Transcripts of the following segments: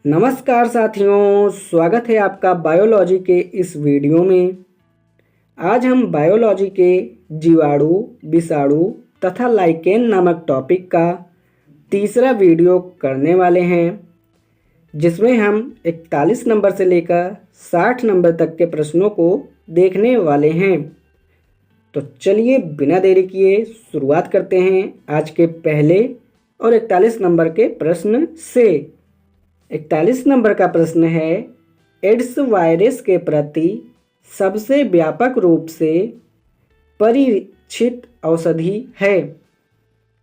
नमस्कार साथियों, स्वागत है आपका बायोलॉजी के इस वीडियो में। आज हम बायोलॉजी के जीवाणु, विषाणु तथा लाइकेन नामक टॉपिक का तीसरा वीडियो करने वाले हैं, जिसमें हम 41 नंबर से लेकर 60 नंबर तक के प्रश्नों को देखने वाले हैं। तो चलिए बिना देरी किए शुरुआत करते हैं आज के पहले और 41 नंबर के प्रश्न से। 41 नंबर का प्रश्न है, एड्स वायरस के प्रति सबसे व्यापक रूप से परीक्षित औषधि है।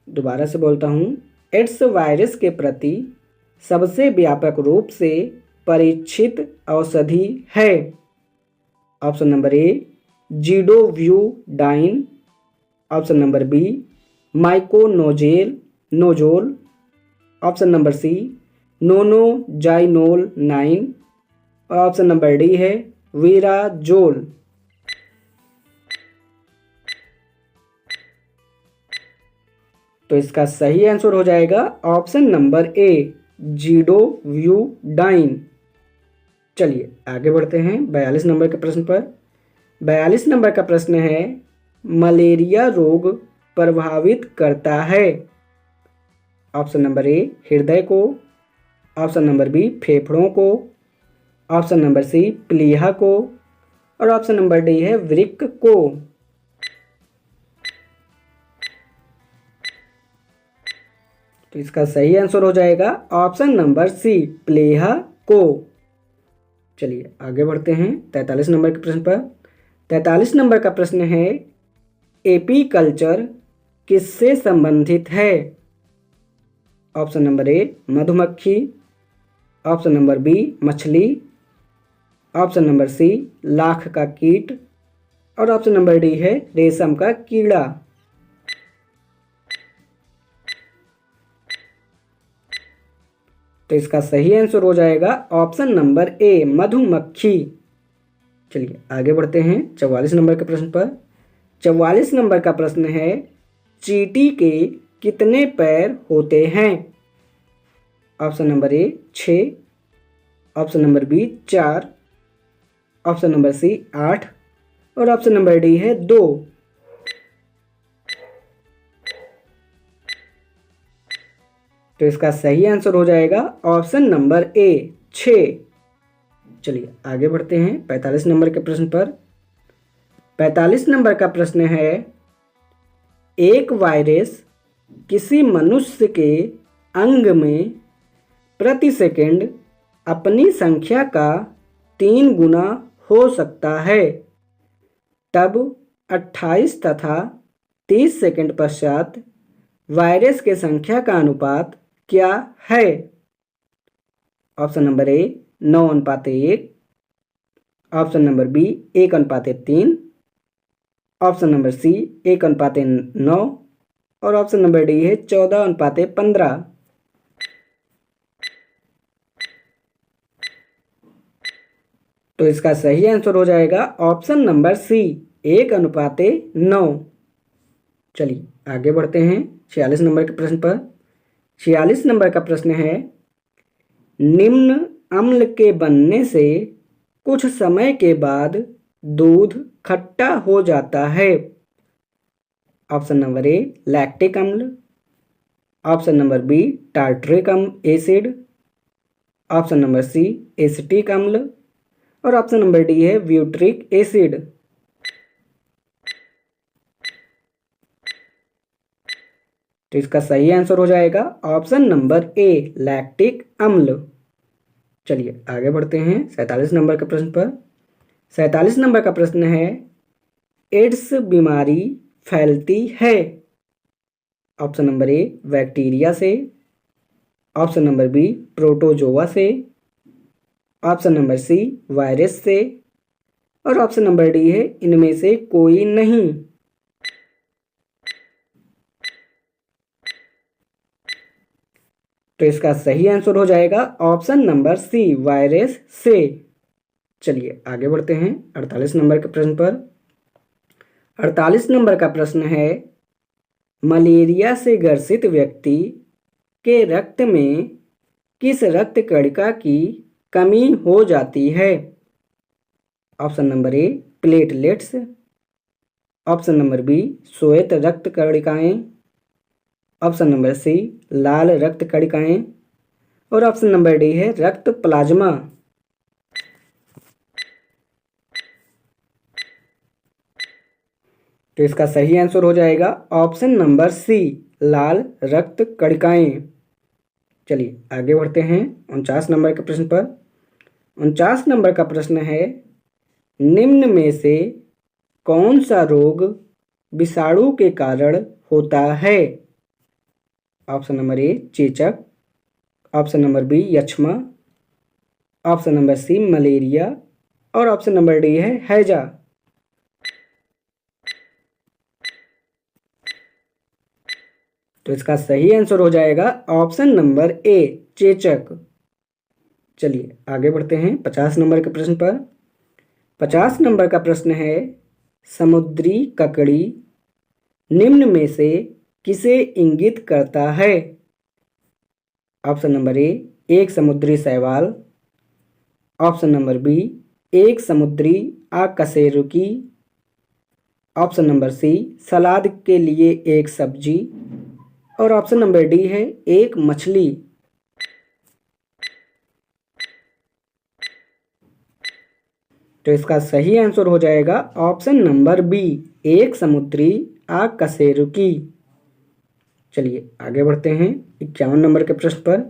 दोबारा से बोलता हूँ, एड्स वायरस के प्रति सबसे व्यापक रूप से परीक्षित औषधि है। Option number A zidovudine, option number B नोजोल, ऑप्शन नंबर सी नोनोजाइनोल 9 और ऑप्शन नंबर डी है वीराजोल। तो इसका सही आंसर हो जाएगा ऑप्शन नंबर ए ज़िडोव्यूडाइन। चलिए आगे बढ़ते हैं 42 नंबर के प्रश्न पर। 42 नंबर का प्रश्न है, मलेरिया रोग प्रभावित करता है। ऑप्शन नंबर ए हृदय को, ऑप्शन नंबर बी फेफड़ों को, ऑप्शन नंबर सी प्लीहा को और ऑप्शन नंबर डी है वृक्क को। तो इसका सही आंसर हो जाएगा ऑप्शन नंबर सी प्लीहा को। चलिए आगे बढ़ते हैं 43 नंबर के प्रश्न पर। 43 नंबर का प्रश्न है, एपीकल्चर किससे संबंधित है। ऑप्शन नंबर ए मधुमक्खी, ऑप्शन नंबर बी मछली, ऑप्शन नंबर सी लाख का कीट और ऑप्शन नंबर डी है रेशम का कीड़ा। तो इसका सही आंसर हो जाएगा ऑप्शन नंबर ए मधुमक्खी। चलिए आगे बढ़ते हैं 44 नंबर के प्रश्न पर। 44 नंबर का प्रश्न है, चींटी के कितने पैर होते हैं। Option number A 6, option number B 4, option number C 8 और ऑप्शन नंबर डी है 2। तो इसका सही आंसर हो जाएगा ऑप्शन नंबर ए 6। चलिए आगे बढ़ते हैं 45 नंबर के प्रश्न पर। 45 नंबर का प्रश्न है, एक वायरस किसी मनुष्य के अंग में प्रति सेकंड अपनी संख्या का 3 गुना हो सकता है, तब 28 तथा 30 सेकंड पश्चात वायरस के संख्या का अनुपात क्या है। Option number A 9:1, option number B 1:3, option number C 1:9 और ऑप्शन नंबर डी है 14:15। तो इसका सही आंसर हो जाएगा ऑप्शन नंबर सी 1:9। चलिए आगे बढ़ते हैं 46 नंबर के प्रश्न पर। 46 नंबर का प्रश्न है, निम्न अम्ल के बनने से कुछ समय के बाद दूध खट्टा हो जाता है। ऑप्शन नंबर ए लैक्टिक अम्ल, option number B tartaric acid, option number C acetic अम्ल और ऑप्शन नंबर डी है ब्यूट्रिक एसिड। तो इसका सही आंसर हो जाएगा ऑप्शन नंबर ए लैक्टिक अम्ल। चलिए आगे बढ़ते हैं 47 नंबर के प्रश्न पर। 47 नंबर का प्रश्न है, एड्स बीमारी फैलती है। ऑप्शन नंबर ए बैक्टीरिया से, ऑप्शन नंबर बी प्रोटोजोआ से, ऑप्शन नंबर सी वायरस से और ऑप्शन नंबर डी है इनमें से कोई नहीं। तो इसका सही आंसर हो जाएगा ऑप्शन नंबर सी वायरस से। चलिए आगे बढ़ते हैं 48 नंबर के प्रश्न पर। 48 नंबर का प्रश्न है, मलेरिया से ग्रसित व्यक्ति के रक्त में किस रक्त कणिका की कमी हो जाती है? Option number A platelets, option number B श्वेत रक्त कणिकाएं, ऑप्शन नंबर सी लाल रक्त कणिकाएं और ऑप्शन नंबर डी है रक्त प्लाज्मा। तो इसका सही आंसर हो जाएगा ऑप्शन नंबर सी लाल रक्त कणिकाएं। चलिए आगे बढ़ते हैं 49 नंबर के प्रश्न पर। 49 नंबर का प्रश्न है, निम्न में से कौन सा रोग विषाणु के कारण होता है? ऑप्शन नंबर ए चेचक, ऑप्शन नंबर बी यक्ष्मा, ऑप्शन नंबर सी मलेरिया और ऑप्शन नंबर डी है हैजा। तो इसका सही आंसर हो जाएगा ऑप्शन नंबर ए चेचक। चलिए आगे बढ़ते हैं 50 नंबर के प्रश्न पर। 50 नंबर का प्रश्न है, समुद्री ककड़ी निम्न में से किसे इंगित करता है? ऑप्शन नंबर ए एक समुद्री शैवाल, ऑप्शन नंबर बी एक समुद्री आकशेरुकी, ऑप्शन नंबर सी सलाद के लिए एक सब्जी और ऑप्शन नंबर डी है एक मछली। तो इसका सही आंसर हो जाएगा ऑप्शन नंबर बी एक समुद्री आकशेरुकी। चलिए आगे बढ़ते हैं 51 नंबर के प्रश्न पर।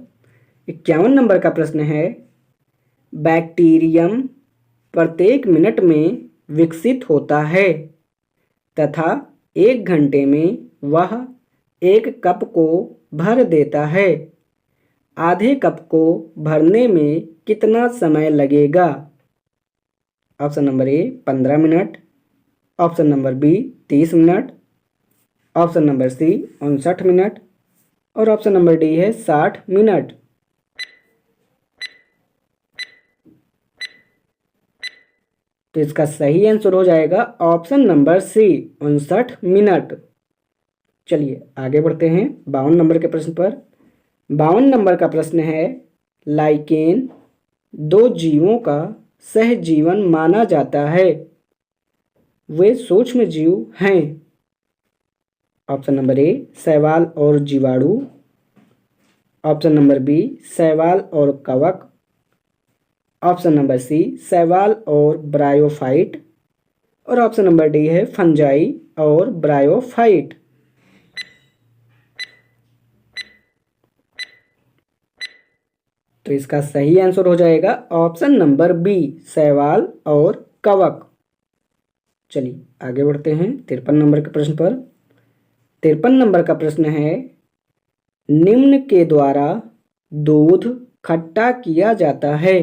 51 नंबर का प्रश्न है, बैक्टीरियम प्रत्येक मिनट में विकसित होता है तथा 1 घंटे में वह 1 कप को भर देता है। आधे कप को भरने में कितना समय लगेगा? Option number A 15 minute, option number B 30 minute, option number C 59 minute और ऑप्शन नंबर डी है 60 मिनट। तो इसका सही आंसर हो जाएगा ऑप्शन नंबर सी 59 मिनट। चलिए आगे बढ़ते हैं 52 नंबर के प्रश्न पर। 52 नंबर का प्रश्न है, लाइकेन 2 जीवों का सहजीवन माना जाता है, वे सूक्ष्म जीव हैं। ऑप्शन नंबर ए शैवाल और जीवाणु, ऑप्शन नंबर बी शैवाल और कवक, ऑप्शन नंबर सी शैवाल और ब्रायोफाइट और ऑप्शन नंबर डी है फंजाई और ब्रायोफाइट। तो इसका सही आंसर हो जाएगा ऑप्शन नंबर बी शैवाल और कवक। चलिए आगे बढ़ते हैं 53 नंबर के प्रश्न पर। 53 नंबर का प्रश्न है, निम्न के द्वारा दूध खट्टा किया जाता है।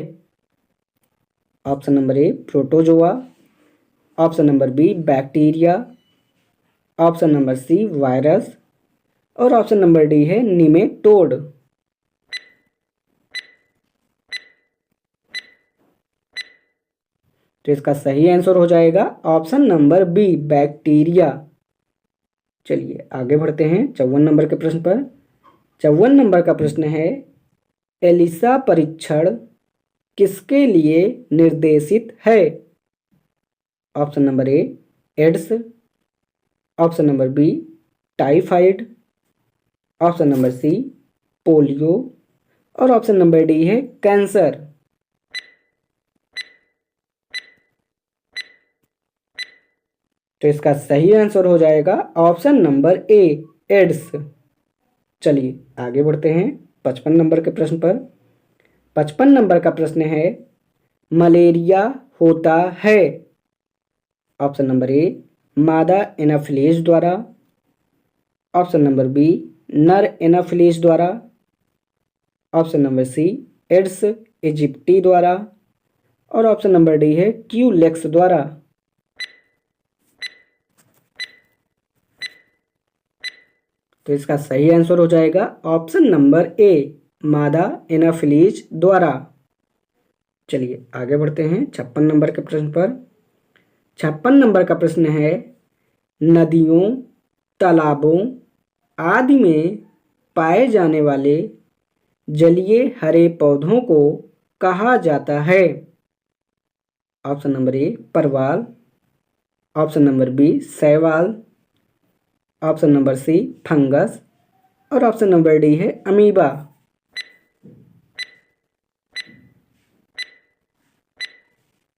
Option number A protozoa, option number B bacteria, option number C virus और ऑप्शन नंबर डी है निमेटोड। तो इसका सही आंसर हो जाएगा ऑप्शन नंबर बी बैक्टीरिया। चलिए आगे बढ़ते हैं 54 नंबर के प्रश्न पर। 54 नंबर का प्रश्न है, एलिसा परीक्षण किसके लिए निर्देशित है? Option number A AIDS, option number B typhoid, option number C polio और ऑप्शन नंबर डी है कैंसर। तो इसका सही आंसर हो जाएगा ऑप्शन नंबर ए एड्स। चलिए आगे बढ़ते हैं 55 नंबर के प्रश्न पर। 55 नंबर का प्रश्न है, मलेरिया होता है। ऑप्शन नंबर ए मादा एनाफिलीज द्वारा, ऑप्शन नंबर बी नर एनाफिलीज द्वारा, option number C Aedes aegypti द्वारा और ऑप्शन नंबर डी है क्यूलेक्स द्वारा। तो इसका सही आंसर हो जाएगा ऑप्शन नंबर ए मादा एनाफिलीज द्वारा। चलिए आगे बढ़ते हैं 56 नंबर के प्रश्न पर। 56 नंबर का प्रश्न है, नदियों तालाबों आदि में पाए जाने वाले जलीय हरे पौधों को कहा जाता है? ऑप्शन नंबर ए परवाल, ऑप्शन नंबर बी शैवाल, ऑप्शन नंबर सी फंगस और ऑप्शन नंबर डी है अमीबा।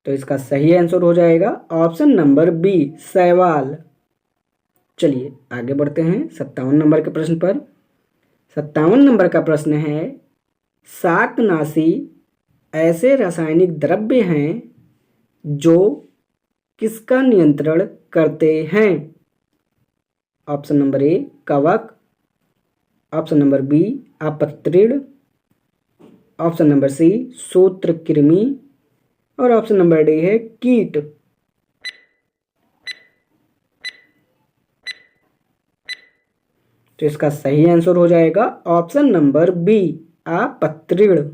तो इसका सही आंसर हो जाएगा ऑप्शन नंबर बी शैवाल। चलिए आगे बढ़ते हैं 57 नंबर के प्रश्न पर। 57 नंबर का प्रश्न है, शाकनाशी ऐसे रासायनिक द्रव्य हैं जो किसका नियंत्रण करते हैं? ऑप्शन नंबर ए कवक, ऑप्शन नंबर बी अपत्रिण, ऑप्शन नंबर सी सूत्रकृमि और ऑप्शन नंबर डी है कीट। तो इसका सही आंसर हो जाएगा ऑप्शन नंबर बी अपत्रिण।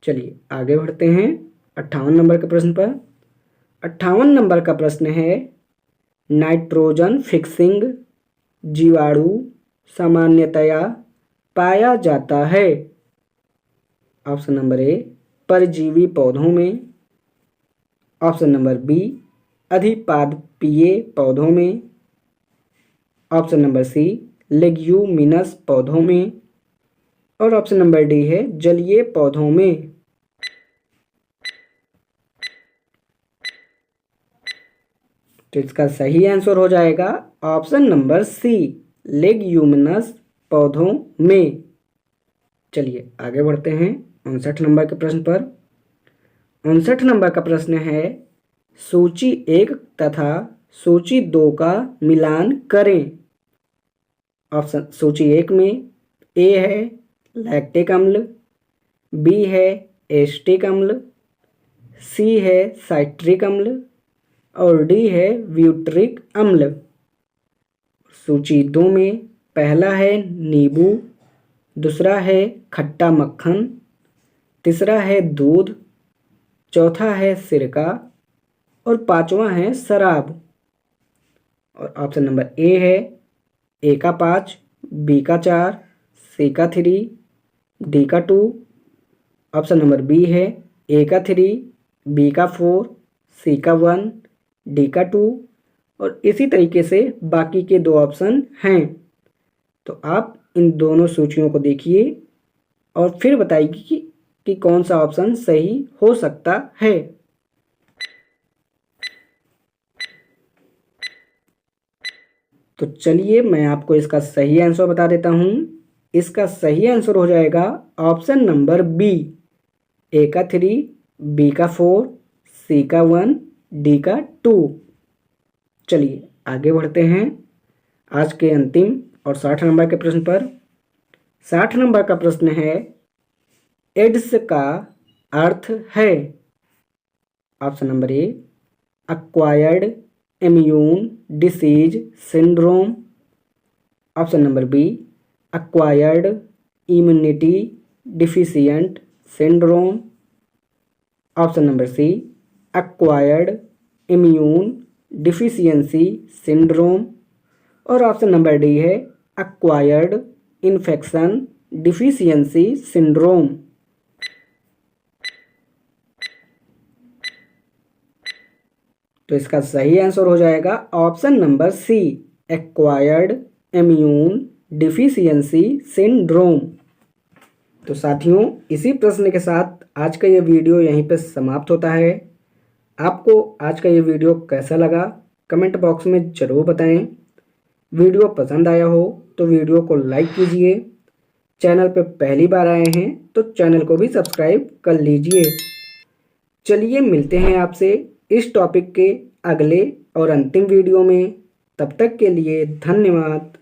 चलिए आगे बढ़ते हैं 58 नंबर के प्रश्न पर। 58 नंबर का प्रश्न है, नाइट्रोजन फिक्सिंग जीवाणु सामान्यतया पाया जाता है? ऑप्शन नंबर ए परजीवी पौधों में, ऑप्शन नंबर बी अधिपादपीय पौधों में, ऑप्शन नंबर सी लेग्यूमिनस पौधों में और ऑप्शन नंबर डी है जलीय पौधों में। तो इसका सही आंसर हो जाएगा ऑप्शन नंबर सी लेग्यूमिनस पौधों में। चलिए आगे बढ़ते हैं 59 नंबर के प्रश्न पर। 59 नंबर का प्रश्न है, सूची 1 तथा सूची 2 का मिलान करें। ऑप्शन सूची 1 में ए है लैक्टिक अम्ल, बी है एस्टिक अम्ल, सी है साइट्रिक अम्ल और डी है ब्यूटरिक अम्ल। सूची 2 में पहला है नींबू, दूसरा है खट्टा मक्खन, तीसरा है दूध, चौथा है सिरका और पांचवा है शराब। और ऑप्शन नंबर ए है ए का 5, बी का 4, सी का 3, डी का 2, ऑप्शन नंबर बी है ए का 3, बी का 4, सी का 1, डी का 2 और इसी तरीके से बाकी के 2 ऑप्शन हैं। तो आप इन दोनों सूचियों को देखिए और फिर बताइए कि कौन सा ऑप्शन सही हो सकता है। तो चलिए मैं आपको इसका सही आंसर बता देता हूँ। इसका सही आंसर हो जाएगा ऑप्शन नंबर बी ए का 3, बी का 4, सी का 1, डी का 2। चलिए आगे बढ़ते हैं आज के अंतिम और 60 नंबर के प्रश्न पर। 60 नंबर का प्रश्न है, एड्स का अर्थ है? Option number A acquired immune disease syndrome, option number B acquired immunity deficient syndrome, option number C acquired immune deficiency syndrome और ऑप्शन नंबर डी है एक्वायर्ड इन्फेक्शन डिफिशियंसी सिंड्रोम। तो इसका सही आंसर हो जाएगा option number C acquired immune deficiency syndrome. तो साथियों इसी प्रश्न के साथ आज का ये वीडियो यहीं पे समाप्त होता है। आपको आज का ये वीडियो कैसा लगा कमेंट बॉक्स में ज़रूर बताएं। वीडियो पसंद आया हो तो वीडियो को लाइक कीजिए। चैनल पे पहली बार आए हैं तो चैनल को भी सब्सक्राइब कर लीजिए। चलिए मिलते हैं आपसे इस टॉपिक के अगले और अंतिम वीडियो में। तब तक के लिए धन्यवाद।